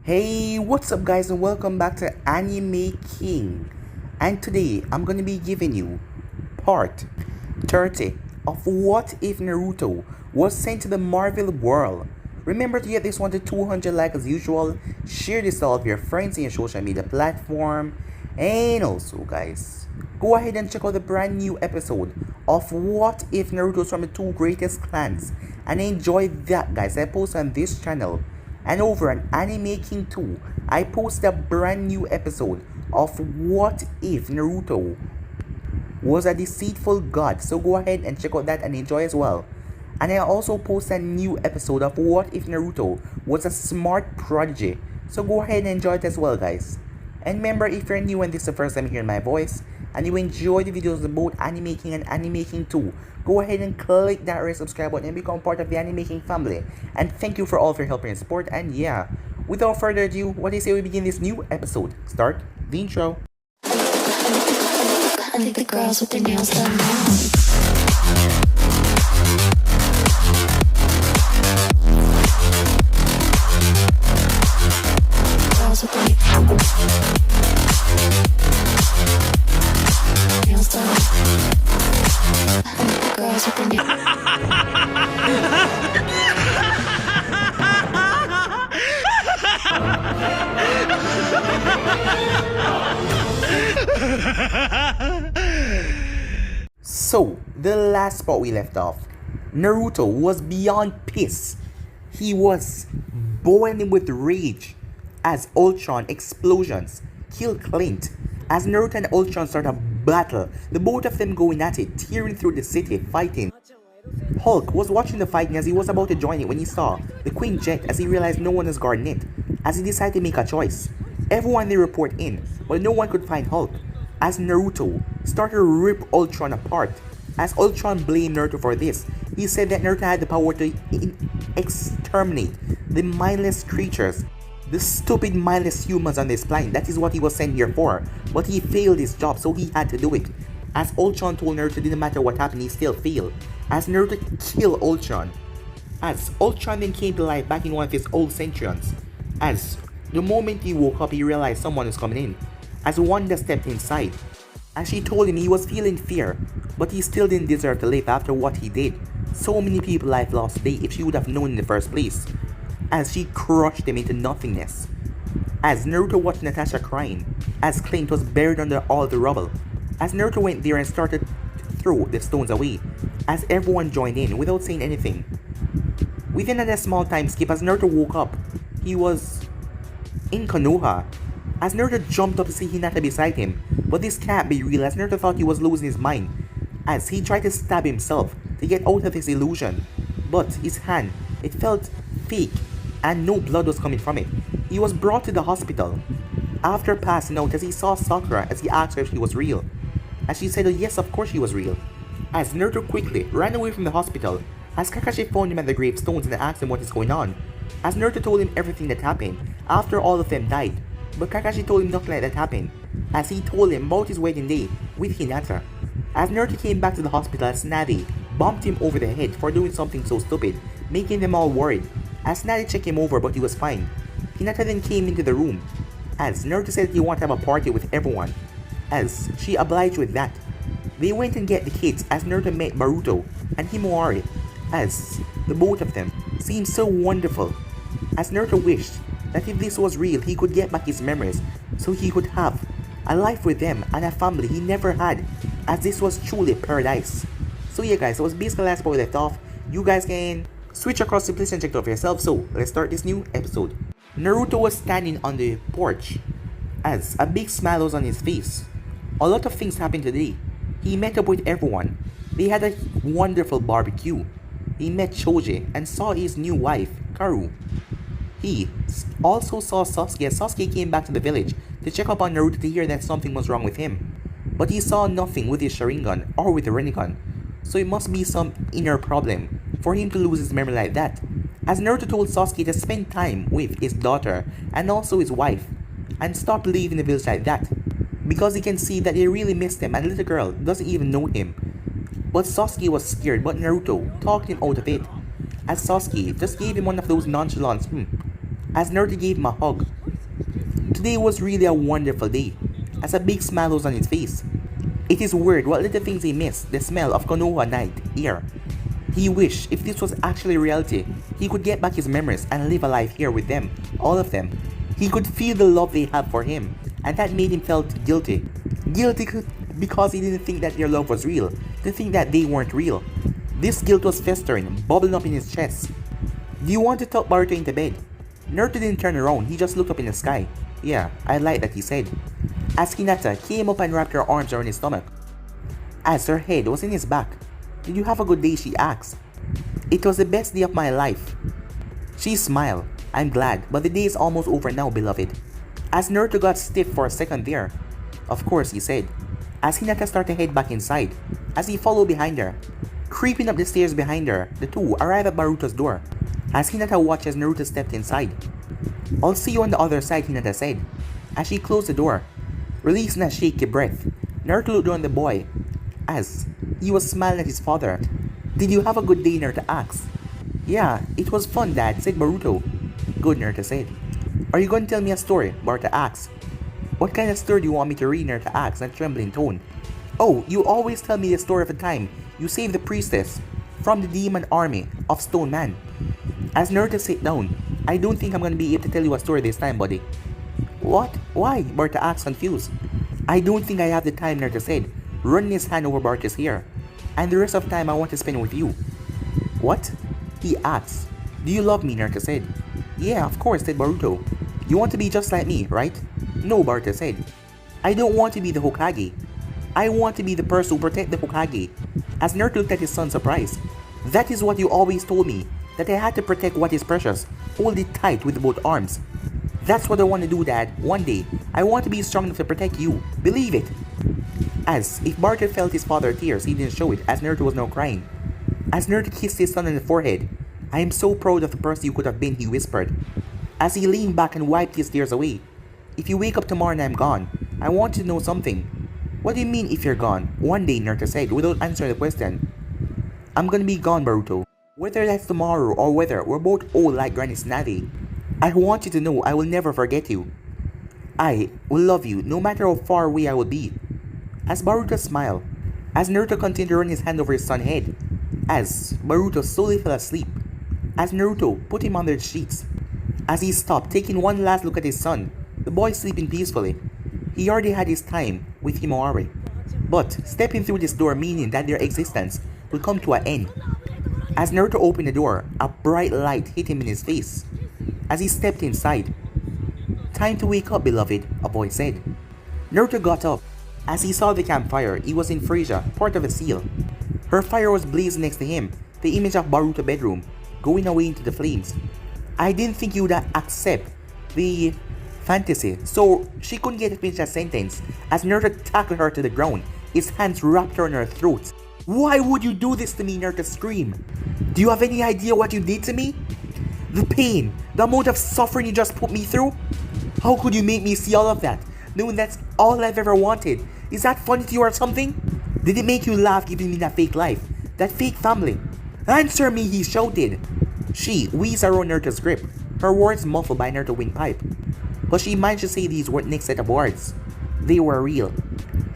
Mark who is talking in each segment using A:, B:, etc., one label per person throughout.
A: Hey, what's up guys, and welcome back to Anime King. And today I'm going to be giving you part 30 of What If Naruto was sent to the Marvel world. Remember to get this one to 200 likes as usual, share this to all of your friends in your social media platform, and also guys, go ahead and check out the brand new episode of What If Naruto's from the two greatest clans, and enjoy that guys. I post on this channel. And over on Anime King 2, I posted a brand new episode of What If Naruto was a deceitful god. So go ahead and check out that and enjoy as well. And I also posted a new episode of What If Naruto was a smart prodigy. So go ahead and enjoy it as well guys. And remember, if you're new and this is the first time hearing my voice, and you enjoy the videos of both Anime King and Anime King 2, go ahead and click that red subscribe button and become part of the Anime King family. And thank you for all of your help and support. And yeah, without further ado, what do you say we begin this new episode? Start the intro.
B: I think the girls with their nails done now. Girls with their nails done. I think the girls with their
A: So, the last spot we left off, Naruto was beyond pissed. He was boiling with rage as Ultron explosions kill Clint. As Naruto and Ultron start a battle, the both of them going at it, tearing through the city, fighting. Hulk was watching the fighting as he was about to join it when he saw the Queen jet, as he realized no one was guarding it, as he decided to make a choice. Everyone they report in, but no one could find Hulk, as Naruto started to rip Ultron apart. As Ultron blamed Naruto for this, he said that Naruto had the power to exterminate the mindless creatures, the stupid mindless humans on this planet. That is what he was sent here for, but he failed his job, so he had to do it. As Ultron told Naruto didn't matter what happened, he still failed, as Naruto killed Ultron. As Ultron then came to life back in one of his old centurions. As the moment he woke up, he realized someone was coming in, as Wanda stepped inside. As she told him he was feeling fear, but he still didn't deserve to live after what he did. So many people life lost today if she would have known in the first place. As she crushed him into nothingness. As Naruto watched Natasha crying, as Clint was buried under all the rubble. As Naruto went there and started to throw the stones away, as everyone joined in without saying anything. Within a small time skip, as Naruto woke up, he was in Konoha. As Naruto jumped up to see Hinata beside him, but this can't be real, as Naruto thought he was losing his mind, as he tried to stab himself to get out of his illusion, but his hand, it felt fake and no blood was coming from it. He was brought to the hospital after passing out, as he saw Sakura, as he asked her if she was real, as she said yes, of course she was real. As Naruto quickly ran away from the hospital, as Kakashi found him at the gravestones and asked him what is going on, as Naruto told him everything that happened after all of them died. But Kakashi told him nothing like that happened, as he told him about his wedding day with Hinata. As Naruto came back to the hospital, as Snady bumped him over the head for doing something so stupid, making them all worried. As Snady checked him over, but he was fine. Hinata then came into the room, as Naruto said he wanted to have a party with everyone, as she obliged with that. They went and get the kids, as Naruto met Baruto and Himawari, as the both of them seemed so wonderful, as Naruto wished that if this was real, he could get back his memories, so he could have a life with them and a family he never had, as this was truly paradise. So yeah guys, that was basically the last part we left off. You guys can switch across to place and check it out for yourself. So let's start this new episode. Naruto was standing on the porch, as a big smile was on his face. A lot of things happened today. He met up with everyone. They had a wonderful barbecue. He met Choji and saw his new wife, Karu. He also saw Sasuke, as Sasuke came back to the village to check up on Naruto to hear that something was wrong with him. But he saw nothing with his Sharingan or with the Rinnegan, so it must be some inner problem for him to lose his memory like that. As Naruto told Sasuke to spend time with his daughter and also his wife, and stop leaving the village like that, because he can see that they really miss him and the little girl doesn't even know him. But Sasuke was scared, but Naruto talked him out of it, as Sasuke just gave him one of those nonchalant as Naruto gave him a hug. Today was really a wonderful day, as a big smile was on his face. It is weird what little things he missed, the smell of Konoha night air. He wished if this was actually reality, he could get back his memories and live a life here with them, all of them. He could feel the love they have for him, and that made him felt guilty. Guilty because he didn't think that their love was real, to think that they weren't real. This guilt was festering, bubbling up in his chest. Do you want to tuck Naruto into bed? Naruto didn't turn around, he just looked up in the sky. Yeah, I like that, he said. As Hinata came up and wrapped her arms around his stomach. As her head was in his back. Did you have a good day, she asked. It was the best day of my life. She smiled. I'm glad, but the day is almost over now, beloved. As Naruto got stiff for a second there. Of course, he said. As Hinata started to head back inside, as he followed behind her. Creeping up the stairs behind her, the two arrived at Boruto's door. As Hinata watched as Naruto stepped inside. I'll see you on the other side, Hinata said. As she closed the door, releasing a shaky breath, Naruto looked down at the boy, as he was smiling at his father. Did you have a good day, Naruto asked. Yeah, it was fun, Dad, said Boruto. Good, Naruto said. Are you going to tell me a story? Boruto asked. What kind of story do you want me to read? Naruto asked in a trembling tone. Oh, you always tell me the story of the time you saved the priestess from the demon army of Stone Man. As Naruto sat down, I don't think I'm going to be able to tell you a story this time, buddy. What? Why? Boruto asked, confused. I don't think I have the time, Naruto said, running his hand over Boruto's hair. And the rest of the time I want to spend with you. What? He asked. Do you love me? Naruto said. Yeah, of course, said Boruto. You want to be just like me, right? No, Boruto said. I don't want to be the Hokage. I want to be the person who protects the Hokage. As Naruto looked at his son surprised. That is what you always told me, that I had to protect what is precious, hold it tight with both arms. That's what I want to do, Dad. One day, I want to be strong enough to protect you. Believe it. As if Boruto felt his father's tears, he didn't show it, as Naruto was now crying. As Naruto kissed his son on the forehead, I am so proud of the person you could have been, he whispered. As he leaned back and wiped his tears away. If you wake up tomorrow and I'm gone, I want you to know something. What do you mean if you're gone? One day, Naruto said, without answering the question. I'm gonna be gone, Boruto. Whether that's tomorrow or whether we're both old like Granny Snazzy, I want you to know I will never forget you. I will love you no matter how far away I will be. As Boruto smiled, as Naruto continued to run his hand over his son's head, as Boruto slowly fell asleep, as Naruto put him under the sheets, as he stopped taking one last look at his son, the boy sleeping peacefully. He already had his time with Himawari, but stepping through this door meaning that their existence will come to an end. As Naruto opened the door, a bright light hit him in his face. As he stepped inside. Time to wake up, beloved, a voice said. Naruto got up. As he saw the campfire, he was in Frieza, part of a seal. Her fire was blazing next to him, the image of Boruto's bedroom, going away into the flames. I didn't think you would accept the fantasy, so she couldn't get to finish that sentence as Naruto tackled her to the ground, his hands wrapped around her throat. Why would you do this to me? Naruto screamed. Do you have any idea what you did to me? The pain, the amount of suffering you just put me through? How could you make me see all of that, knowing that's all I've ever wanted? Is that funny to you or something? Did it make you laugh giving me that fake life, that fake family? Answer me, he shouted. She wheezed around Naruto's grip, her words muffled by Naruto's windpipe. But she managed to say these next set of words. They were real.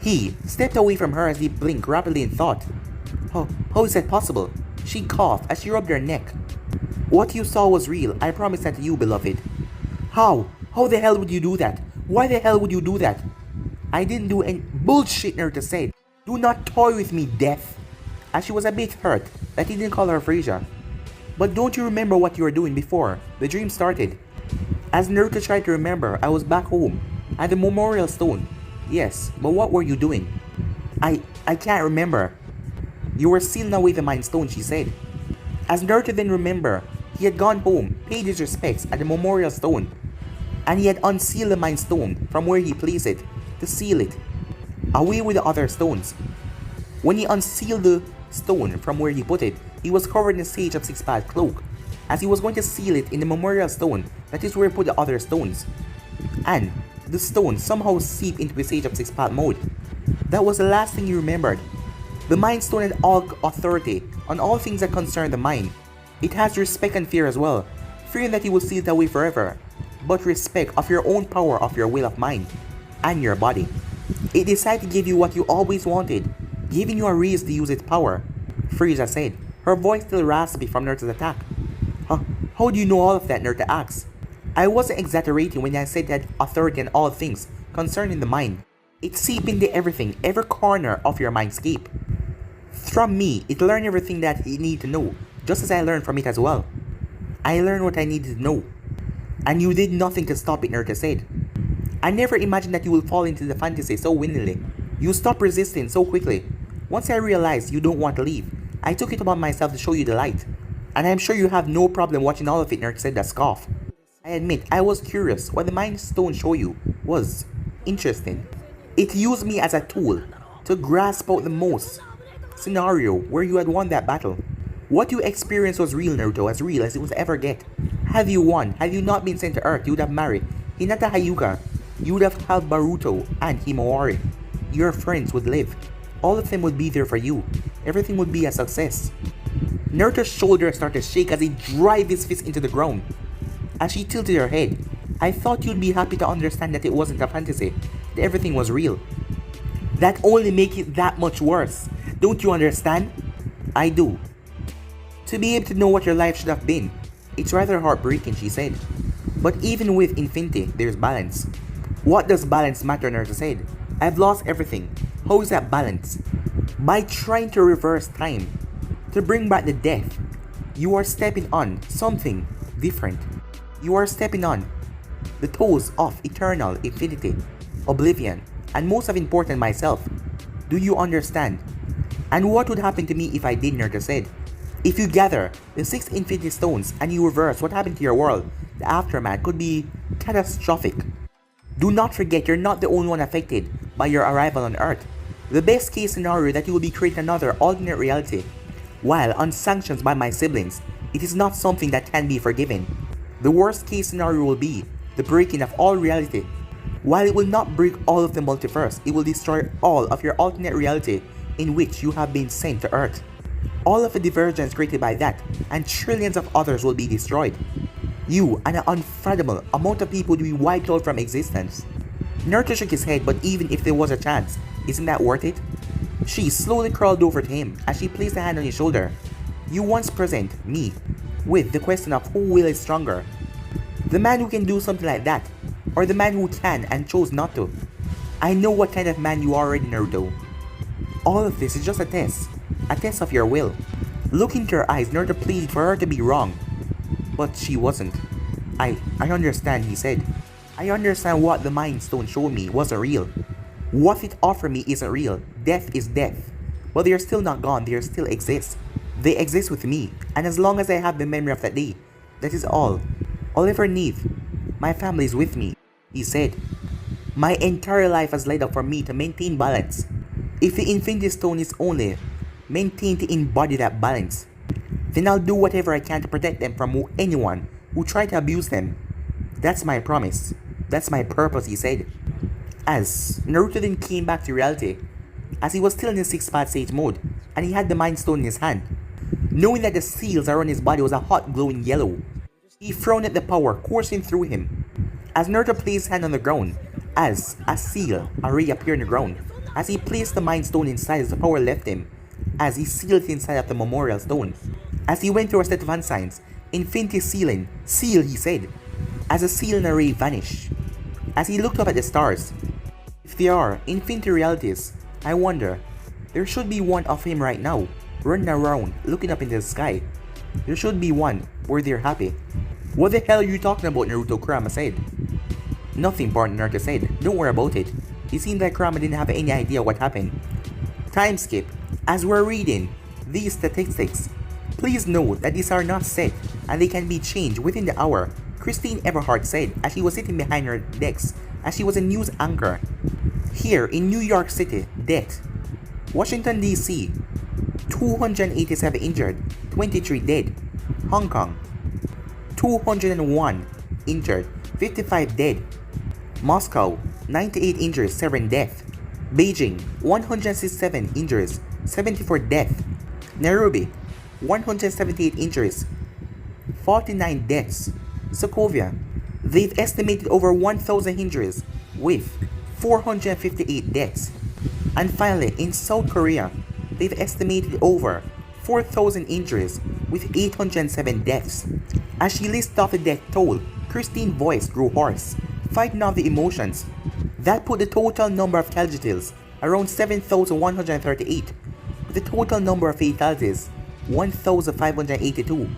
A: He stepped away from her as he blinked rapidly in thought. How is that possible? She coughed as she rubbed her neck. What you saw was real, I promise that to you, beloved. How? How the hell would you do that? Why the hell would you do that? I didn't do any bullshit, Naruto said. Do not toy with me, death. As she was a bit hurt that he didn't call her Frieza. But don't you remember what you were doing before the dream started? As Naruto tried to remember, I was back home at the memorial stone. Yes, but what were you doing? I can't remember. You were sealing away the mind stone, she said. As Naruto then remembered, he had gone home, paid his respects at the memorial stone, and he had unsealed the mind stone from where he placed it to seal it away with the other stones. When he unsealed the stone from where he put it, he was covered in a Sage of Six Paths cloak, as he was going to seal it in the memorial stone that is where he put the other stones. And the stone somehow seeped into the Sage of Six Paths mode. That was the last thing he remembered. The Mind Stone had all authority on all things that concern the mind. It has respect and fear as well, fearing that he will seal it away forever, but respect of your own power of your will of mind and your body. It decided to give you what you always wanted, giving you a reason to use its power, Frieza said, her voice still raspy from Naruto's attack. Huh? How do you know all of that, Naruto asked. I wasn't exaggerating when I said that authority in all things concerning the mind. It seeps into everything, every corner of your mindscape. From me, it learned everything that it needed to know, just as I learned from it as well. I learned what I needed to know. And you did nothing to stop it, Naruto said. I never imagined that you will fall into the fantasy so willingly. You stopped resisting so quickly. Once I realized you don't want to leave, I took it upon myself to show you the light. And I'm sure you have no problem watching all of it, Naruto said that scoff. I admit, I was curious. What the Mind Stone showed you was interesting. It used me as a tool to grasp out the most scenario where you had won that battle. What you experienced was real, Naruto, as real as it was ever get. Had you won, had you not been sent to Earth, you would have married Hinata Hyuga, you would have had Baruto and Himawari. Your friends would live. All of them would be there for you. Everything would be a success. Naruto's shoulders started to shake as he drove his fist into the ground. As she tilted her head, I thought you'd be happy to understand that it wasn't a fantasy, that everything was real. That only makes it that much worse. Don't you understand? I do. To be able to know what your life should have been, it's rather heartbreaking, she said. But even with infinity, there's balance. What does balance matter, Naruto said. I've lost everything. How is that balance? By trying to reverse time, to bring back the death, you are stepping on something different. You are stepping on the toes of eternal infinity, oblivion, and most of important, myself. Do you understand? And what would happen to me if I did, Naruto said. If you gather the 6 infinity stones and you reverse what happened to your world, the aftermath could be catastrophic. Do not forget you're not the only one affected by your arrival on Earth. The best case scenario that you will be creating another alternate reality. While unsanctioned by my siblings, it is not something that can be forgiven. The worst case scenario will be the breaking of all reality. While it will not break all of the multiverse, it will destroy all of your alternate reality in which you have been sent to Earth. All of the divergence created by that, and trillions of others will be destroyed. You and an unfathomable amount of people will be wiped out from existence. Naruto shook his head, but even if there was a chance, isn't that worth it? She slowly crawled over to him as she placed a hand on his shoulder. You once present me with the question of who will is stronger. The man who can do something like that, or the man who can and chose not to. I know what kind of man you are already, Naruto. All of this is just a test of your will. Looking into her eyes, Naruto pleaded for her to be wrong. But she wasn't. I understand, he said. I understand what the Mind Stone showed me wasn't real. What it offered me isn't real. Death is death. But they are still not gone, they still exist. They exist with me, and as long as I have the memory of that day, that is all. I'll ever need. My family is with me, he said. My entire life has laid up for me to maintain balance. If the Infinity Stone is only maintained to embody that balance, then I'll do whatever I can to protect them from anyone who tried to abuse them. That's my promise. That's my purpose, he said. As Naruto then came back to reality, as he was still in his 6th path stage mode, and he had the Mind Stone in his hand. Knowing that the seals around his body was a hot glowing yellow, he frowned at the power coursing through him. As Naruto placed his hand on the ground, as a seal, a ray appeared on the ground. As he placed the Mind Stone inside, as the power left him, as he sealed it inside of the Memorial Stone. As he went through a set of hand signs, Infinity Sealing, seal, he said, as a seal and a ray vanished. As he looked up at the stars, if there are infinity realities, I wonder, there should be one of him right now, running around, looking up into the sky. There should be one where they're happy. What the hell are you talking about, Naruto? Kurama said. Nothing, Naruto said. Don't worry about it. It seemed like Kurama didn't have any idea what happened. Time skip. As we're reading these statistics, please note that these are not set and they can be changed within the hour, Christine Everhart said as she was sitting behind her desk as she was a news anchor. Here in New York City, death. Washington DC, 287 injured, 23 dead. Hong Kong, 201 injured, 55 dead. Moscow, 98 injuries, 7 deaths. Beijing, 167 injuries, 74 deaths. Nairobi, 178 injuries, 49 deaths. Sokovia, They've estimated over 1,000 injuries, with 458 deaths. And finally, in South Korea, they've estimated over 4,000 injuries, with 807 deaths. As she listed off the death toll, Christine's voice grew hoarse, fighting off the emotions. That put the total number of casualties around 7,138, with the total number of fatalities 1,582.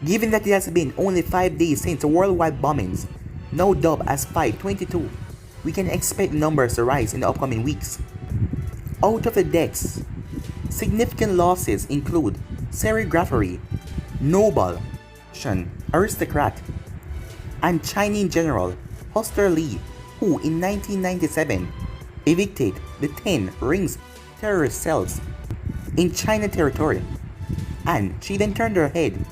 A: Given that it has been only 5 days since the worldwide bombings, now dubbed as 5/22, we can expect numbers to rise in the upcoming weeks. Out of the deaths, significant losses include serigraphy, noble, Russian aristocrat, and Chinese general Hoster Lee, who in 1997 evicted the 10 rings terrorist cells in China territory, and she then turned her head.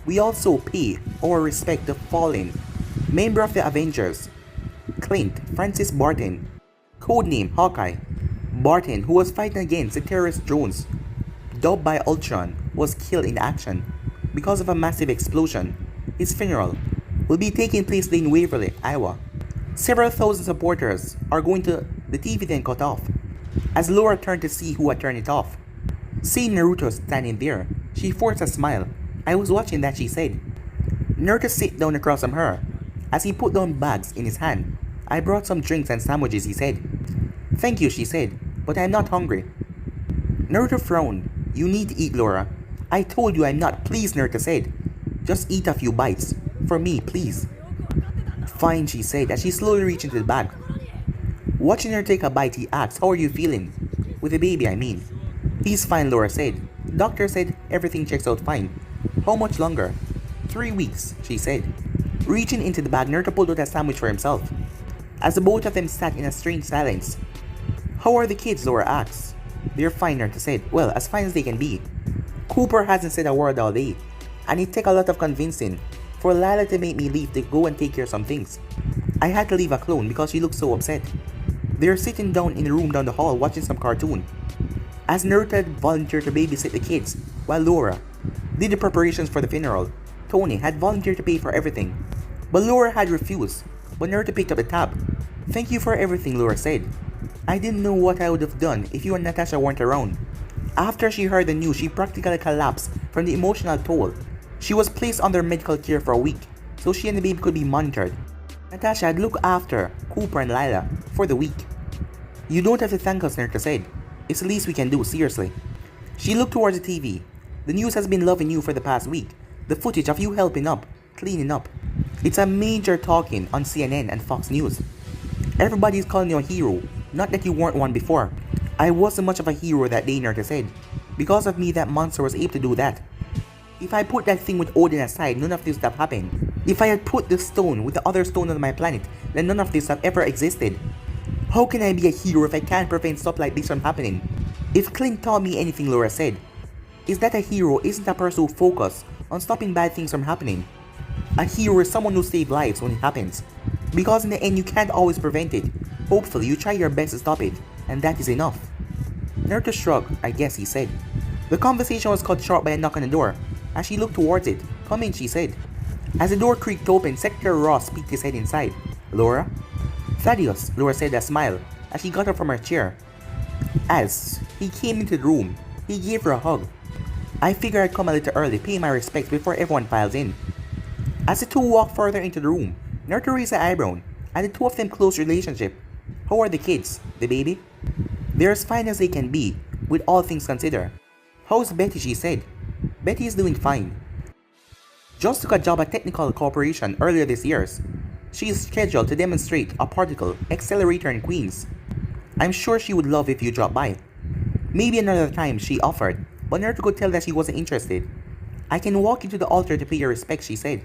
A: We also pay our respect to fallen member of the Avengers, Clint Francis Barton, codename Hawkeye. Barton, who was fighting against the terrorist drones dubbed by Ultron, was killed in action because of a massive explosion. His funeral will be taking place in Waverly, Iowa. Several thousand supporters are going to the TV then cut off. As Laura turned to see who had turned it off, seeing Naruto standing there, she forced a smile. "I was watching that," she said. Naruto sat down across from her. As he put down bags in his hand, "I brought some drinks and sandwiches," he said. "Thank you," she said, "but I'm not hungry." Naruto frowned. "You need to eat, Laura." "I told you I'm not." "Please," Naruto said. "Just eat a few bites. For me, please." "Fine," she said as she slowly reached into the bag. Watching her take a bite, he asked, "How are you feeling?" "With the baby, I mean." "He's fine," Laura said. "Doctor said everything checks out fine." "How much longer?" 3 weeks, she said. Reaching into the bag, Naruto pulled out a sandwich for himself. As the both of them sat in a strange silence. "How are the kids?" Laura asked. "They're fine," Naruto said. "Well, as fine as they can be." "Cooper hasn't said a word all day, and it took a lot of convincing for Lila to make me leave to go and take care of some things. I had to leave a clone because she looked so upset." They're sitting down in the room down the hall watching some cartoon. As Naruto had volunteered to babysit the kids, while Laura did the preparations for the funeral, Tony had volunteered to pay for everything. But Laura had refused, but Naruto picked up the tab. "Thank you for everything," Laura said. "I didn't know what I would have done if you and Natasha weren't around." After she heard the news, she practically collapsed from the emotional toll. She was placed under medical care for a week, so she and the baby could be monitored. Natasha had looked after Cooper and Lila for the week. "You don't have to thank us," Naruto said. "It's the least we can do, seriously." She looked towards the TV. "The news has been loving you for the past week. The footage of you helping up, cleaning up. It's a major talking on CNN and Fox News. Everybody's calling you a hero, not that you weren't one before." "I wasn't much of a hero that day," Naruto said. "Because of me, that monster was able to do that. If I put that thing with Odin aside, none of this would have happened. If I had put the stone with the other stone on my planet, then none of this would have ever existed. How can I be a hero if I can't prevent stuff like this from happening?" "If Clint taught me anything," Laura said, "is that a hero isn't a person who focuses on stopping bad things from happening. A hero is someone who saves lives when it happens. Because in the end, you can't always prevent it. Hopefully, you try your best to stop it, and that is enough." Naruto shrugged. "I guess," he said. The conversation was cut short by a knock on the door. As she looked towards it, "Come in," she said. As the door creaked open, Secretary Ross peeked his head inside. "Laura?" "Thaddeus," Laura said with a smile as she got up from her chair. As he came into the room, he gave her a hug. "I figured I'd come a little early, pay my respects before everyone files in." As the two walked further into the room, Naruto raised an eyebrow, and the two of them close relationship. "How are the kids? The baby?" "They're as fine as they can be, with all things considered." "How's Betty?" she said. "Betty is doing fine. Just took a job at Technical Corporation earlier this year. She is scheduled to demonstrate a particle accelerator in Queens. I'm sure she would love if you drop by." "Maybe another time," she offered, but Naruto could tell that she wasn't interested. "I can walk you to the altar to pay your respects," she said.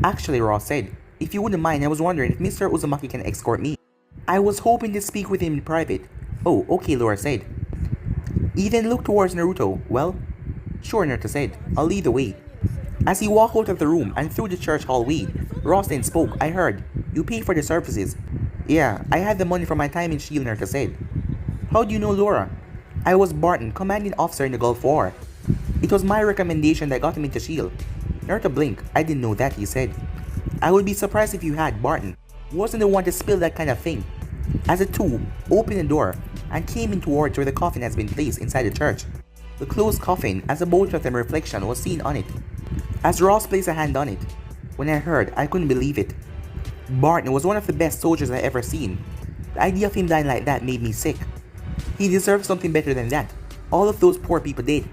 A: "Actually," Ross said, "if you wouldn't mind, I was wondering if Mr. Uzumaki can escort me. I was hoping to speak with him in private." "Oh, okay," Laura said. He then looked towards Naruto. "Well?" "Sure," Naruto said. "I'll lead the way." As he walked out of the room and through the church hallway, Ross then spoke. "I heard you pay for the services." "Yeah, I had the money for my time in S.H.I.E.L.D., Naruto said. "How do you know Laura?" "I was Barton, commanding officer in the Gulf War. It was my recommendation that got him into S.H.I.E.L.D." Naruto blinked. "I didn't know that," he said. I would be surprised if you had. Barton wasn't the one to spill that kind of thing. As the two opened the door and came in towards where the coffin has been placed inside the church. The closed coffin, as the both of them reflection was seen on it. As Ross placed a hand on it, when I heard, I couldn't believe it. Barton was one of the best soldiers I ever seen. The idea of him dying like that made me sick. He deserved something better than that. All of those poor people did.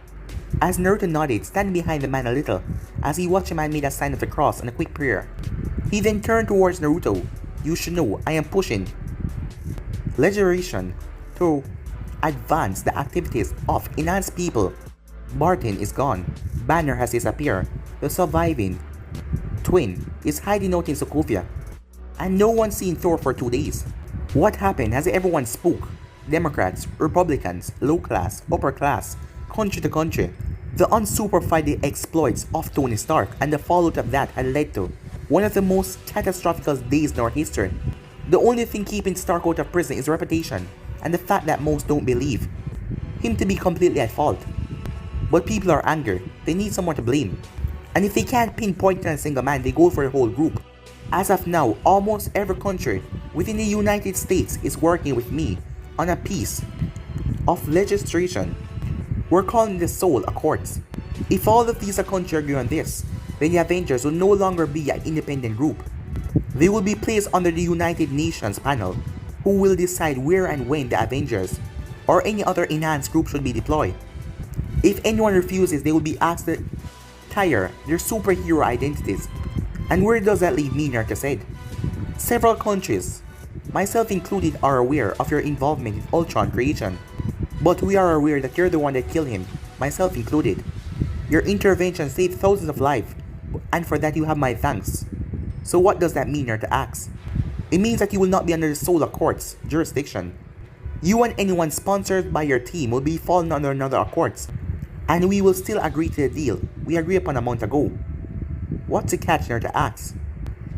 A: As Naruto nodded, standing behind the man a little, as he watched the man made a sign of the cross and a quick prayer. He then turned towards Naruto. You should know, I am pushing legislation to advance the activities of enhanced people. Barton is gone. Banner has disappeared. The surviving twin is hiding out in Sokovia. And no one's seen Thor for 2 days. What happened has everyone spoke. Democrats, Republicans, low class, upper class, country to country. The unsupervised exploits of Tony Stark and the fallout of that had led to one of the most catastrophic days in our history. The only thing keeping Stark out of prison is reputation and the fact that most don't believe him to be completely at fault. But people are angry, they need someone to blame. And if they can't pinpoint on a single man, they go for a whole group. As of now, almost every country within the United States is working with me on a piece of legislation. We're calling the Soul Accords. If all of these countries agree on this, then the Avengers will no longer be an independent group. They will be placed under the United Nations panel, who will decide where and when the Avengers or any other enhanced group should be deployed. If anyone refuses, they will be asked to tire their superhero identities. And where does that leave me, Naruto said? Several countries, myself included, are aware of your involvement in Ultron creation. But we are aware that you're the one that killed him, myself included. Your intervention saved thousands of lives, and for that you have my thanks. So what does that mean, Naruto asks? It means that you will not be under the Soul Accords jurisdiction. You and anyone sponsored by your team will be falling under another Accords, and we will still agree to the deal we agreed upon a month ago. What's the catch, Naruto asks?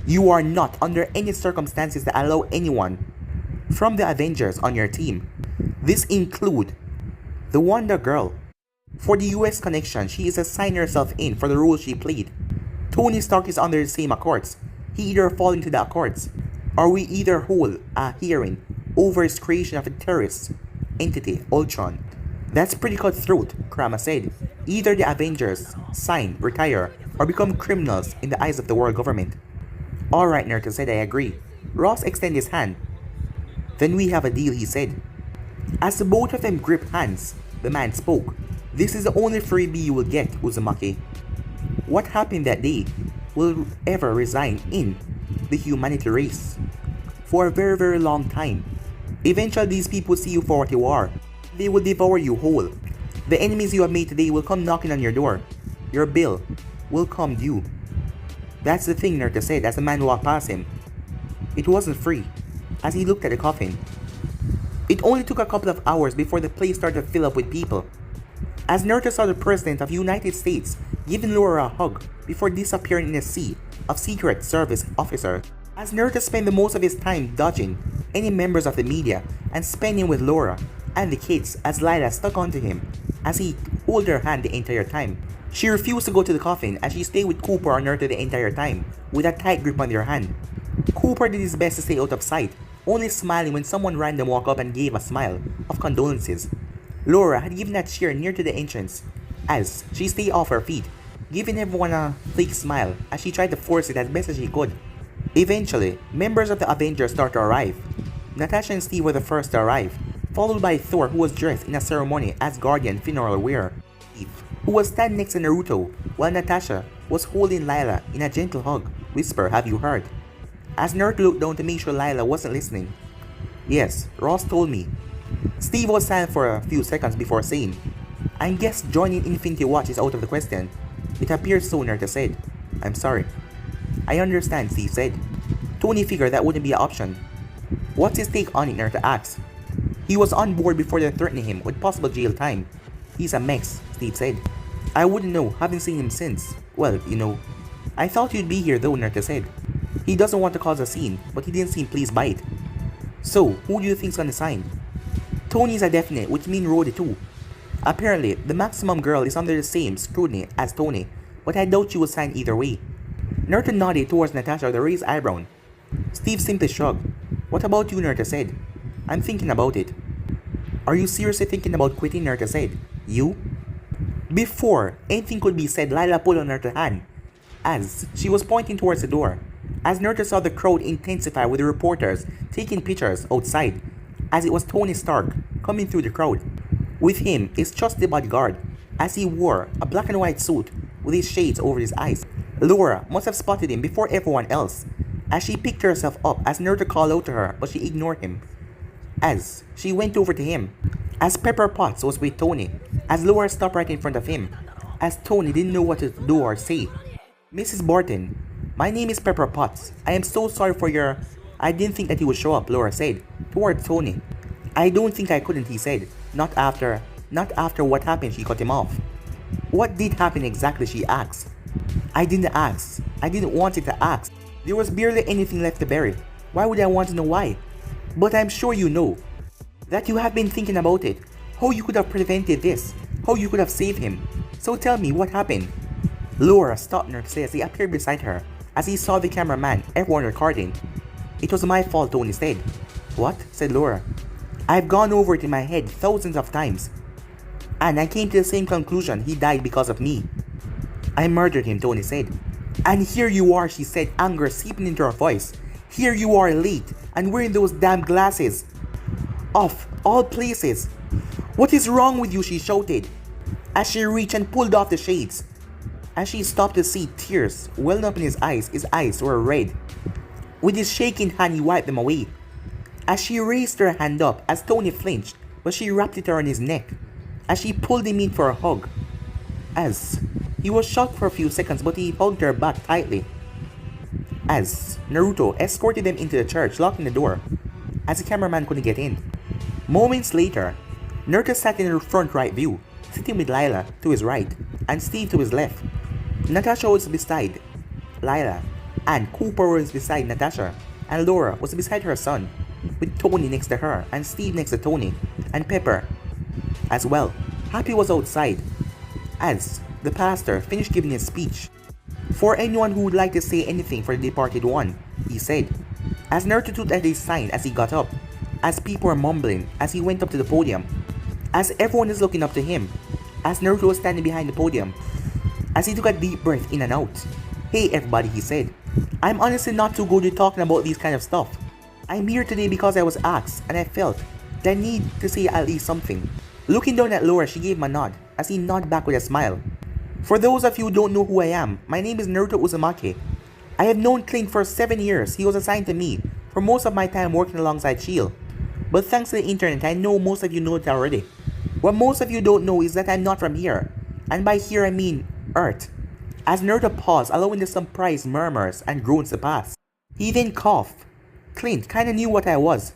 A: You are not under any circumstances that allow anyone from the Avengers on your team. This include the Wanda girl. For the US connection, she is assigned herself in for the role she played. Tony Stark is under the same Accords. He either fall into the Accords, or we either hold a hearing over his creation of a terrorist entity, Ultron. That's pretty cutthroat, Kurama said. Either the Avengers sign, retire, or become criminals in the eyes of the world government. Alright, Naruto said, I agree. Ross extended his hand. Then we have a deal, he said. As the both of them gripped hands, the man spoke. This is the only freebie you will get, Uzumaki. What happened that day will ever reside in the humanity race. For a very, very long time. Eventually these people see you for what you are. They will devour you whole. The enemies you have made today will come knocking on your door. Your bill will come due. That's the thing, Naruto said as the man walked past him. It wasn't free, as he looked at the coffin. It only took a couple of hours before the place started to fill up with people. As Naruto saw the President of the United States giving Laura a hug before disappearing in a sea of Secret Service officers. As Naruto spent the most of his time dodging any members of the media and spending with Laura and the kids as Lila stuck onto him as he held her hand the entire time. She refused to go to the coffin as she stayed with Cooper and Naruto the entire time with a tight grip on their hand. Cooper did his best to stay out of sight, only smiling when someone random walked up and gave a smile of condolences. Laura had given a cheer near to the entrance as she stayed off her feet, giving everyone a fake smile as she tried to force it as best as she could. Eventually, members of the Avengers started to arrive. Natasha and Steve were the first to arrive, followed by Thor, who was dressed in a ceremony as Guardian funeral wear. Steve, who was standing next to Naruto, while Natasha was holding Lila in a gentle hug, whispered, "Have you heard?" As Naruto looked down to make sure Lila wasn't listening. "Yes, Ross told me." Steve was silent for a few seconds before saying, "I guess joining Infinity Watch is out of the question." "It appears so," Naruto said. "I'm sorry." "I understand," Steve said. Tony figured that wouldn't be an option. "What's his take on it?" Naruto asked. "He was on board before they threatened him with possible jail time. He's a mess," Steve said. "I wouldn't know, haven't seen him since. Well, you know." "I thought you'd be here though," Naruto said. "He doesn't want to cause a scene, but he didn't seem pleased by it." "So, who do you think's gonna sign?" "Tony's a definite, which means Rhodey too. Apparently, the Maximum Girl is under the same scrutiny as Tony, but I doubt she will sign either way." Naruto nodded towards Natasha with a raised eyebrow. Steve simply shrugged. What about you, Naruto said. I'm thinking about it. Are you seriously thinking about quitting, Naruto said. You? Before anything could be said, Lila pulled on Naruto's hand as she was pointing towards the door. As Naruto saw the crowd intensify with the reporters taking pictures outside, as it was Tony Stark coming through the crowd. With him is trusted bodyguard, as he wore a black and white suit with his shades over his eyes. Laura must have spotted him before everyone else, as she picked herself up as Naruto called out to her, but she ignored him. As she went over to him, as Pepper Potts was with Tony, as Laura stopped right in front of him, as Tony didn't know what to do or say. Mrs. Barton, my name is Pepper Potts. I am so sorry for your... I didn't think that he would show up, Laura said, toward Tony. I don't think I couldn't, he said. Not after what happened, she cut him off. What did happen exactly, she asked. I didn't ask. I didn't want it to ask. There was barely anything left to bury. Why would I want to know why? But I'm sure you know that you have been thinking about it. How you could have prevented this. How you could have saved him. So tell me, what happened? Laura stopped Naruto to say as he appeared beside her, as he saw the cameraman, everyone recording. It was my fault, Tony said. What? Said Laura. I've gone over it in my head thousands of times, and I came to the same conclusion. He died because of me. I murdered him, Tony said. And here you are, she said, anger seeping into her voice. Here you are late and wearing those damn glasses. Of all places. What is wrong with you, she shouted, as she reached and pulled off the shades. As she stopped to see tears welling up in his eyes were red. With his shaking hand, he wiped them away. As she raised her hand up, as Tony flinched, but she wrapped it around his neck, as she pulled him in for a hug. As he was shocked for a few seconds, but he hugged her back tightly. As Naruto escorted them into the church, locking the door, as the cameraman couldn't get in. Moments later, Naruto sat in the front right view, sitting with Lila to his right, and Steve to his left. Natasha was beside Lila, and Cooper was beside Natasha, and Laura was beside her son, with Tony next to her, and Steve next to Tony, and Pepper as well. Happy was outside, as the pastor finished giving his speech. For anyone who would like to say anything for the departed one, he said, as Naruto took at his sign as he got up, as people were mumbling as he went up to the podium, as everyone is looking up to him, as Naruto was standing behind the podium, as he took a deep breath in and out. Hey everybody, he said. I'm honestly not too good at talking about these kind of stuff. I'm here today because I was asked, and I felt that I need to say at least something. Looking down at Laura, she gave him a nod, as he nodded back with a smile. For those of you who don't know who I am, my name is Naruto Uzumaki. I have known Clint for 7 years. He was assigned to me for most of my time working alongside S.H.I.E.L.D. But thanks to the internet, I know most of you know it already. What most of you don't know is that I'm not from here, and by here I mean Earth. As Naruto paused, allowing the surprised murmurs and groans to pass. He then coughed. Clint kinda knew what I was.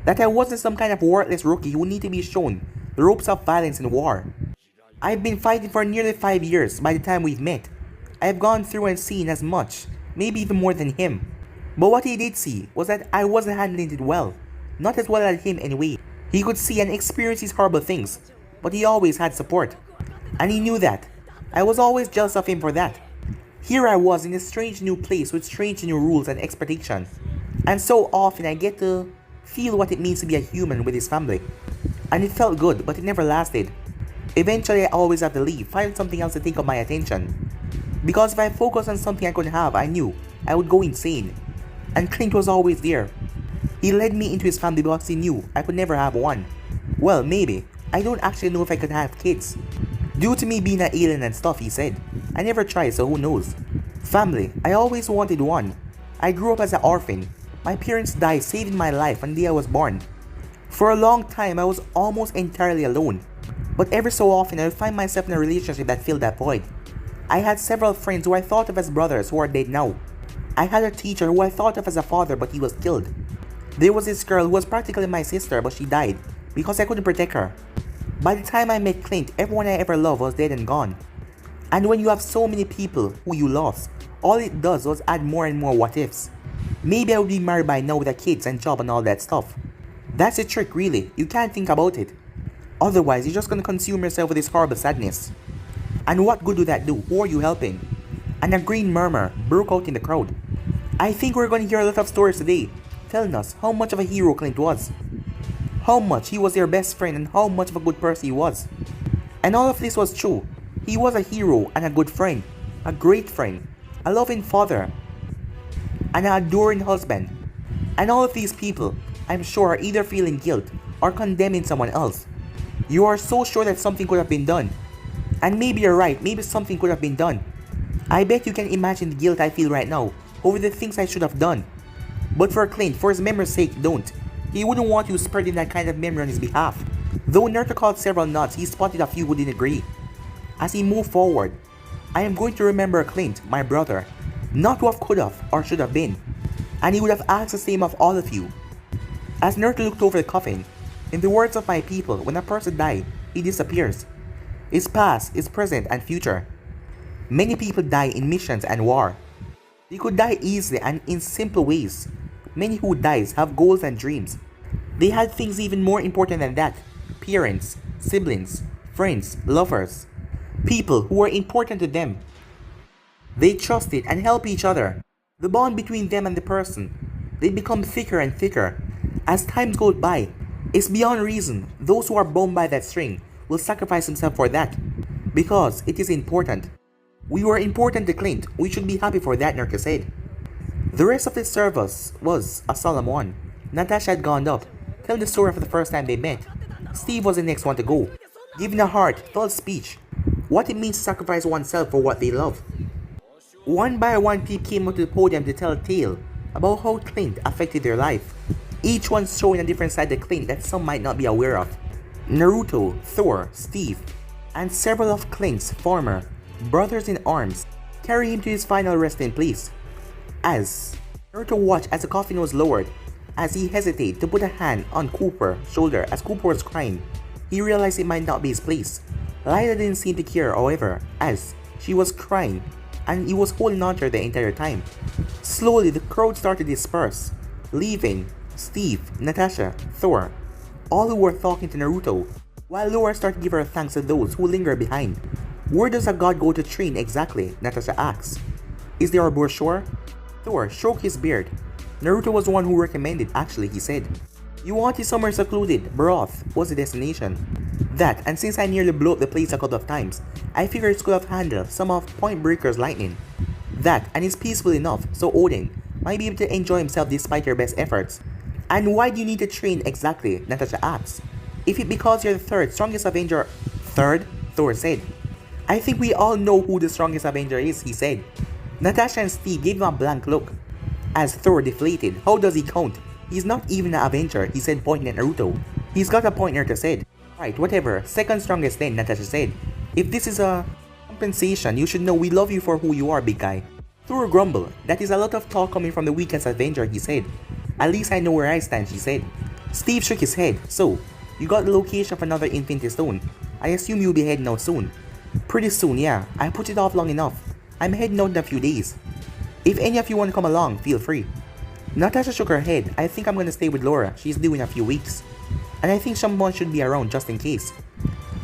A: That I wasn't some kind of worthless rookie who needed to be shown the ropes of violence and war. I've been fighting for nearly 5 years by the time we've met. I have gone through and seen as much, maybe even more than him. But what he did see was that I wasn't handling it well. Not as well as him anyway. He could see and experience these horrible things, but he always had support. And he knew that. I was always jealous of him for that. Here I was in a strange new place with strange new rules and expectations. And so often I get to feel what it means to be a human with his family. And it felt good, but it never lasted. Eventually I always had to leave, find something else to take up my attention. Because if I focused on something I couldn't have, I knew I would go insane. And Clint was always there. He led me into his family because he knew I could never have one. Well, maybe. I don't actually know if I could have kids. Due to me being an alien and stuff, he said. I never tried, so who knows. Family. I always wanted one. I grew up as an orphan. My parents died saving my life on the day I was born. For a long time, I was almost entirely alone. But every so often, I would find myself in a relationship that filled that void. I had several friends who I thought of as brothers who are dead now. I had a teacher who I thought of as a father, but he was killed. There was this girl who was practically my sister, but she died because I couldn't protect her. By the time I met Clint, everyone I ever loved was dead and gone. And when you have so many people who you lost, all it does was add more and more what ifs. Maybe I would be married by now with a kids and job and all that stuff. That's the trick, really. You can't think about it. Otherwise, you're just gonna consume yourself with this horrible sadness. And what good would that do? Who are you helping? and a green murmur broke out in the crowd. I think we're going to hear a lot of stories today, telling us how much of a hero Clint was, how much he was their best friend, and how much of a good person he was. And all of this was true. He was a hero and a good friend, a great friend, a loving father, and an adoring husband. And all of these people, I'm sure, are either feeling guilt or condemning someone else. You are so sure that something could have been done. And maybe you're right, maybe something could have been done. I bet you can imagine the guilt I feel right now over the things I should have done. But for Clint, for his memory's sake, don't. He wouldn't want you spreading that kind of memory on his behalf. Though Naruto called several nods, he spotted a few who didn't agree. As he moved forward, I am going to remember Clint, my brother, not what could have or should have been. And he would have asked the same of all of you. As Naruto looked over the coffin, in the words of my people, when a person dies, he disappears. His past, his present, and future. Many people die in missions and war. They could die easily and in simple ways. Many who dies have goals and dreams. They had things even more important than that. Parents, siblings, friends, lovers. People who were important to them. They trusted and helped each other. The bond between them and the person, they become thicker and thicker. As time goes by, it's beyond reason those who are bound by that string will sacrifice themselves for that. Because it is important. We were important to Clint, we should be happy for that, Naruto said. The rest of the service was a solemn one. Natasha had gone up, telling the story of the first time they met. Steve was the next one to go, giving a heartfelt speech. What it means to sacrifice oneself for what they love. One by one, people came up to the podium to tell a tale about how Clint affected their life. Each one showing a different side to Clint that some might not be aware of. Naruto, Thor, Steve, and several of Clint's former brothers in arms carry him to his final resting place. As Naruto watched as the coffin was lowered, as he hesitated to put a hand on Cooper's shoulder as Cooper was crying, he realized it might not be his place. Lyla didn't seem to care, however, as she was crying and he was holding on to her the entire time. Slowly, the crowd started to disperse, leaving Steve, Natasha, Thor, all who were talking to Naruto, while Laura started to give her thanks to those who lingered behind. Where does a god go to train exactly? Natasha asks. Is there a brochure? Thor stroked his beard. Naruto was the one who recommended, actually, he said. You wanted somewhere secluded, Baroth was the destination. That, and since I nearly blew up the place a couple of times, I figured it could have handled some of Point Breaker's lightning. That, and it's peaceful enough, so Odin might be able to enjoy himself despite your best efforts. And why do you need to train exactly? Natasha asks. If it's because you're the third strongest Avenger. Third? Thor said. I think we all know who the strongest Avenger is, he said. Natasha and Steve gave him a blank look. As Thor deflated, how does he count? He's not even an Avenger, he said, pointing at Naruto. He's got a point, Naruto said. Right, whatever, second strongest then, Natasha said. If this is a compensation, you should know we love you for who you are, big guy. Thor grumbled. That is a lot of talk coming from the weakest Avenger, he said. At least I know where I stand, she said. Steve shook his head. So, you got the location of another Infinity Stone. I assume you'll be heading out soon. Pretty soon, yeah. I put it off long enough. I'm heading out in a few days. If any of you want to come along, feel free. Natasha shook her head. I think I'm gonna stay with Laura. She's due in a few weeks. And I think someone should be around just in case.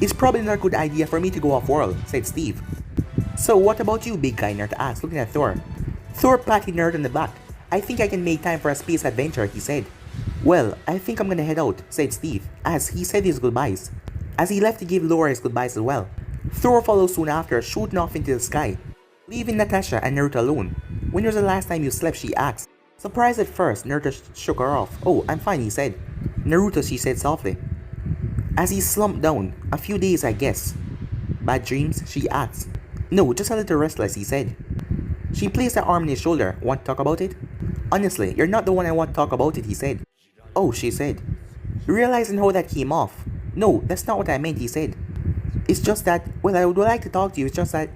A: It's probably not a good idea for me to go off-world, said Steve. So what about you, big guy, Naruto asked, looking at Thor. Thor patted Naruto on the back. I think I can make time for a space adventure, he said. Well, I think I'm gonna head out, said Steve, as he said his goodbyes. As he left to give Laura his goodbyes as well. Thor followed soon after, shooting off into the sky, leaving Natasha and Naruto alone. When was the last time you slept, she asked. Surprised at first, Naruto shook her off. Oh, I'm fine, he said. Naruto, she said softly. As he slumped down, a few days, I guess. Bad dreams, she asked. No, just a little restless, he said. She placed her arm on his shoulder. Want to talk about it? Honestly, you're not the one I want to talk about it, he said. Oh, she said. Realizing how that came off. No, that's not what I meant, he said. It's just that, well, I would like to talk to you, it's just that...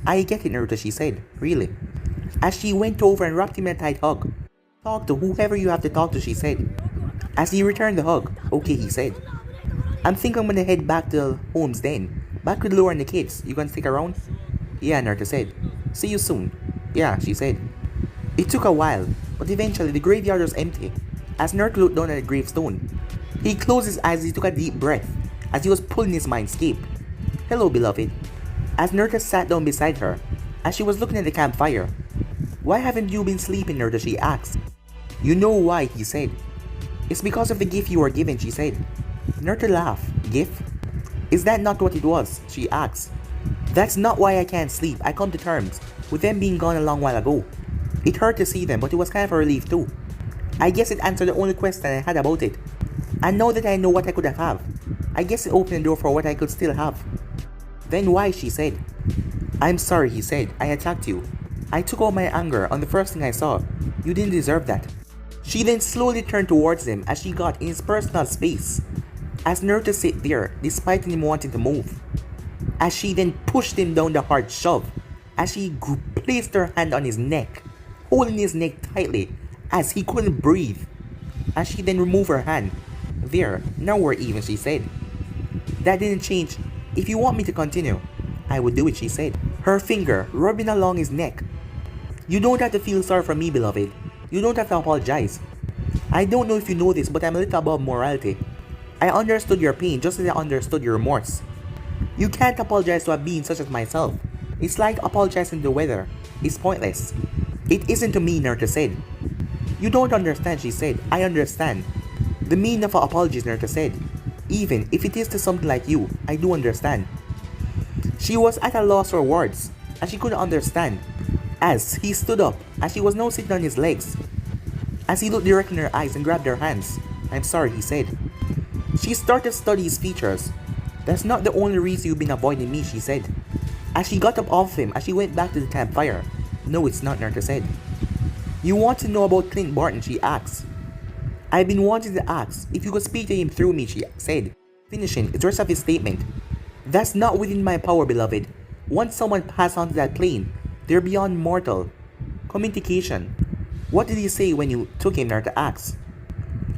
A: I get it, Naruto, she said. Really? As she went over and wrapped him in a tight hug. Talk to whoever you have to talk to, she said. As he returned the hug. Okay, he said. I'm thinking I'm gonna head back to Holmes then. Back with Laura and the kids. You gonna stick around? Yeah, Naruto said. See you soon. Yeah, she said. It took a while, but eventually the graveyard was empty. As Naruto looked down at the gravestone, he closed his eyes as he took a deep breath, as he was pulling his mindscape. Hello, beloved. As Naruto sat down beside her, as she was looking at the campfire. Why haven't you been sleeping, Naruto? She asked. You know why, he said. It's because of the gift you were given, she said. Naruto laughed. Gift? Is that not what it was? She asked. That's not why I can't sleep. I come to terms with them being gone a long while ago. It hurt to see them, but it was kind of a relief too. I guess it answered the only question I had about it. And now that I know what I could have, I guess it opened the door for what I could still have. Then why? She said. I'm sorry, he said. I attacked you. I took out my anger on the first thing I saw. You didn't deserve that. She then slowly turned towards him as she got in his personal space. As Naruto sat there, despite him wanting to move. As she then pushed him down the hard shove. As she placed her hand on his neck, holding his neck tightly as he couldn't breathe. As she then removed her hand. There, now we're even, she said. That didn't change. If you want me to continue, I would do it, she said. Her finger rubbing along his neck. You don't have to feel sorry for me, beloved. You don't have to apologize. I don't know if you know this, but I'm a little above morality. I understood your pain just as I understood your remorse. You can't apologize to a being such as myself. It's like apologizing to the weather. It's pointless. It isn't to me, Naruto said. You don't understand, she said. I understand. The meaning of apologies, Naruto said. Even if it is to something like you, I do understand. She was at a loss for words, as she couldn't understand. As he stood up, as she was now sitting on his legs. As he looked directly in her eyes and grabbed her hands. I'm sorry, he said. She started to study his features. That's not the only reason you've been avoiding me, she said. As she got up off him as she went back to the campfire. No, it's not, Naruto said. You want to know about Clint Barton, she asked. I've been wanting to ask if you could speak to him through me, she said, finishing the rest of his statement. That's not within my power, beloved. Once someone passed onto that plane, they're beyond mortal communication. What did he say when you took him, Naruto asked.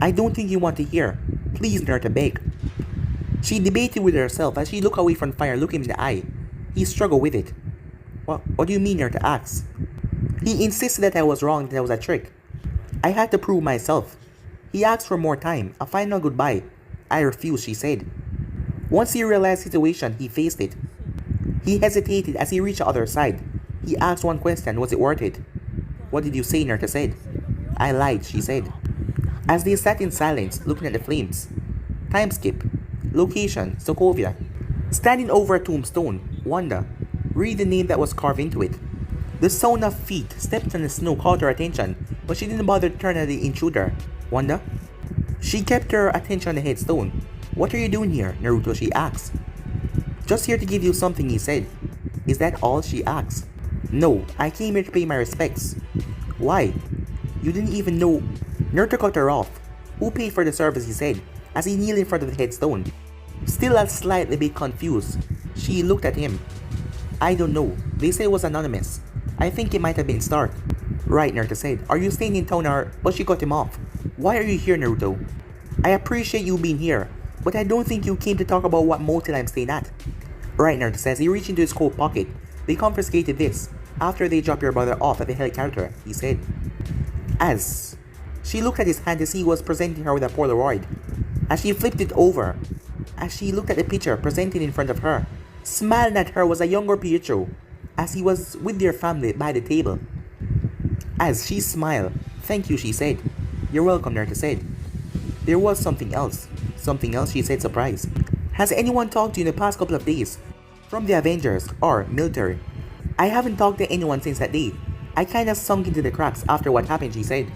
A: I don't think you want to hear. Please, Naruto begged. She debated with herself as she looked away from the fire, looking him in the eye. He struggled with it. What do you mean, Naruto asked. He insisted that I was wrong, that I was a trick. I had to prove myself. He asked for more time, a final goodbye. I refused, she said. Once he realized the situation, he faced it. He hesitated as he reached the other side. He asked one question, was it worth it? What did you say, Naruto said. I lied, she said. As they sat in silence, looking at the flames. Time skip. Location, Sokovia. Standing over a tombstone, Wanda. Read the name that was carved into it. The sound of feet stepped on the snow caught her attention, but she didn't bother to turn at the intruder. Wanda? She kept her attention on the headstone. What are you doing here, Naruto, she asked. Just here to give you something, he said. Is that all, she asked. No, I came here to pay my respects. Why? You didn't even know. Naruto cut her off. Who paid for the service, he said, as he kneeled in front of the headstone. Still a slightly bit confused, she looked at him. I don't know. They say it was anonymous. I think it might have been Stark. Right, Naruto said. Are you staying in town or... But she cut him off. Why are you here, Naruto? I appreciate you being here, but I don't think you came to talk about what motel I'm staying at. Right, Naruto says. He reached into his coat pocket. They confiscated this after they dropped your brother off at the helicopter, he said. As she looked at his hand to see he was presenting her with a Polaroid. As she flipped it over, as she looked at the picture presented in front of her, smiling at her was a younger Pietro, as he was with their family by the table. As she smiled, thank you, she said. You're welcome, Naruto said. There was something else. Something else, she said, surprised. Has anyone talked to you in the past couple of days? From the Avengers or military? I haven't talked to anyone since that day. I kinda sunk into the cracks after what happened, she said.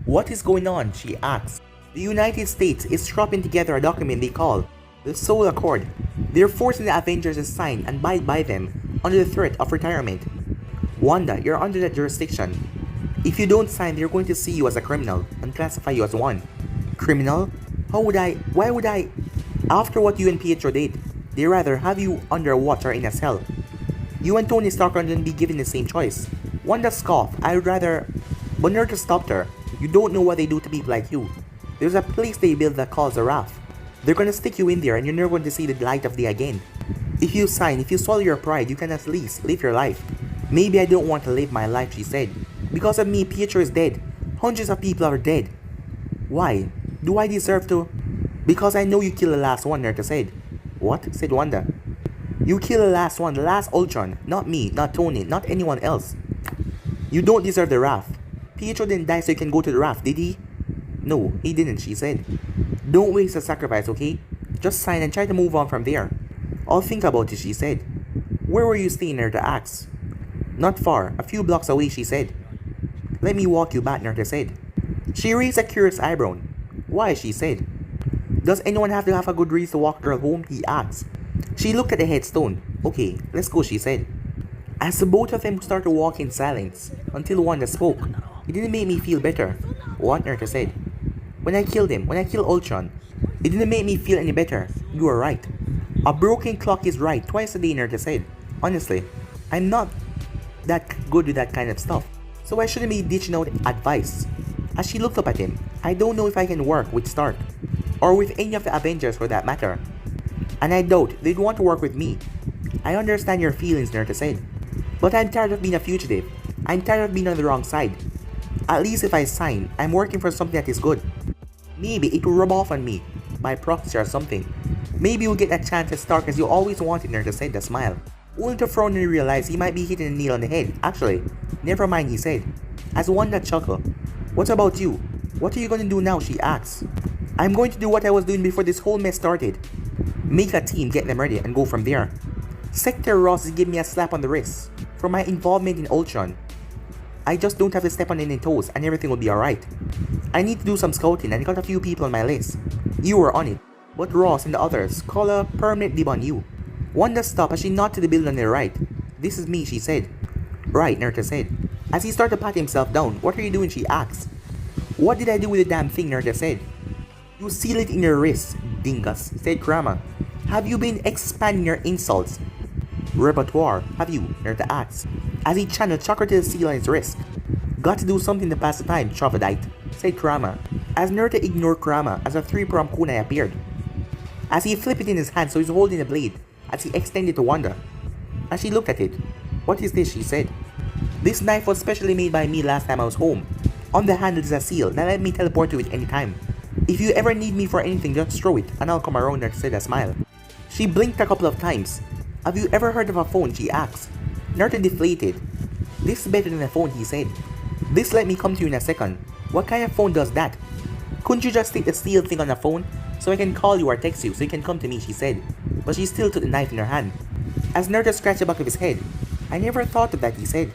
A: What is going on? She asked. The United States is scrapping together a document they call the Soul Accord. They're forcing the Avengers to sign and abide by them under the threat of retirement. Wanda, you're under that jurisdiction. If you don't sign, they're going to see you as a criminal and classify you as one. Criminal? How would I? Why would I? After what you and Pietro did, they'd rather have you under watch or in a cell. You and Tony Stark are going to be given the same choice. Wanda scoffed. I would rather... But Naruto stopped her. You don't know what they do to people like you. There's a place they build that calls a raft. They're gonna stick you in there and you're never going to see the light of day again. If you sign, if you swallow your pride, you can at least live your life. Maybe I don't want to live my life, she said. Because of me, Pietro is dead. Hundreds of people are dead. Why? Do I deserve to? Because I know you killed the last one, Naruto said. What? Said Wanda. You kill the last one, the last Ultron. Not me, not Tony, not anyone else. You don't deserve the raft. Pietro didn't die so you can go to the raft, did he? No, he didn't, she said. Don't waste a sacrifice, okay? Just sign and try to move on from there. I'll think about it, she said. Where were you staying, Nerta asked. Not far, a few blocks away, she said. Let me walk you back, Nerta said. She raised a curious eyebrow. Why, she said. Does anyone have to have a good reason to walk a girl home, he asked. She looked at the headstone. Okay, let's go, she said. As the both of them started to walk in silence, until Wanda spoke. It didn't make me feel better. What, Nerta said. When I killed him, when I killed Ultron, it didn't make me feel any better. You were right. A broken clock is right twice a day, Nerta said. Honestly, I'm not that good with that kind of stuff, so I shouldn't be ditching out advice. As she looked up at him, I don't know if I can work with Stark, or with any of the Avengers for that matter. And I doubt they'd want to work with me. I understand your feelings, Nerta said. But I'm tired of being a fugitive. I'm tired of being on the wrong side. At least if I sign, I'm working for something that is good. Maybe it will rub off on me, by proxy or something. Maybe you'll get a chance at Stark as you always wanted, Nerta said with a smile. Only to frown and realize he might be hitting a nail on the head. Actually, never mind, he said. As Wanda chuckled. What about you? What are you going to do now, she asked. I'm going to do what I was doing before this whole mess started. Make a team, get them ready, and go from there. Secretary Ross is giving me a slap on the wrist for my involvement in Ultron. I just don't have to step on any toes and everything will be alright. I need to do some scouting and I got a few people on my list. You were on it, but Ross and the others call a permanent dib on you. Wanda stopped as she nodded to the building on the right. This is me, she said. Right, Nerta said. As he started to pat himself down, what are you doing, she asked. What did I do with the damn thing, Nerta said. You seal it in your wrist, dingus, said Krama. Have you been expanding your insults? Repertoire, have you? Nerta asked, as he channeled chakra to the seal on his wrist. Got to do something to pass the time, troglodyte, said Krama, as Nerta ignored Krama as a three-pronged kunai appeared. As he flipped it in his hand so he's holding the blade, as he extended to Wanda. As she looked at it, what is this, she said. This knife was specially made by me last time I was home. On the handle is a seal that let me teleport to it anytime. If you ever need me for anything, just throw it and I'll come around, Nerta said with a smile. She blinked a couple of times. Have you ever heard of a phone, she asked. Nerta deflated. This is better than a phone, he said. This let me come to you in a second. What kind of phone does that? Couldn't you just stick the steel thing on the phone so I can call you or text you so you can come to me, she said. But she still took the knife in her hand. As Nerta scratched the back of his head. I never thought of that, he said.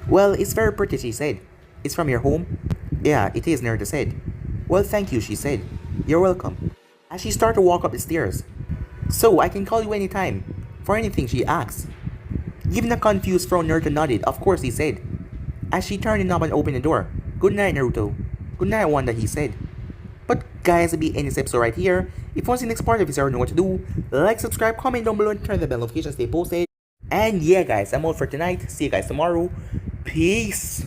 A: Well, it's very pretty, she said. It's from your home? Yeah, it is, Nerta said. Well, thank you, she said. You're welcome. As she started to walk up the stairs. So, I can call you anytime. For anything, she asked. Given a confused frown, Nerta nodded. Of course, he said. As she turned the knob and opened the door. Good night, Naruto. Good night, Wanda, he said. But guys, it'll be any episode right here. If you want to see the next part of this, you already know what to do. Like, subscribe, comment down below, and turn the bell notifications to stay posted. And yeah, guys, I'm out for tonight. See you guys tomorrow. Peace.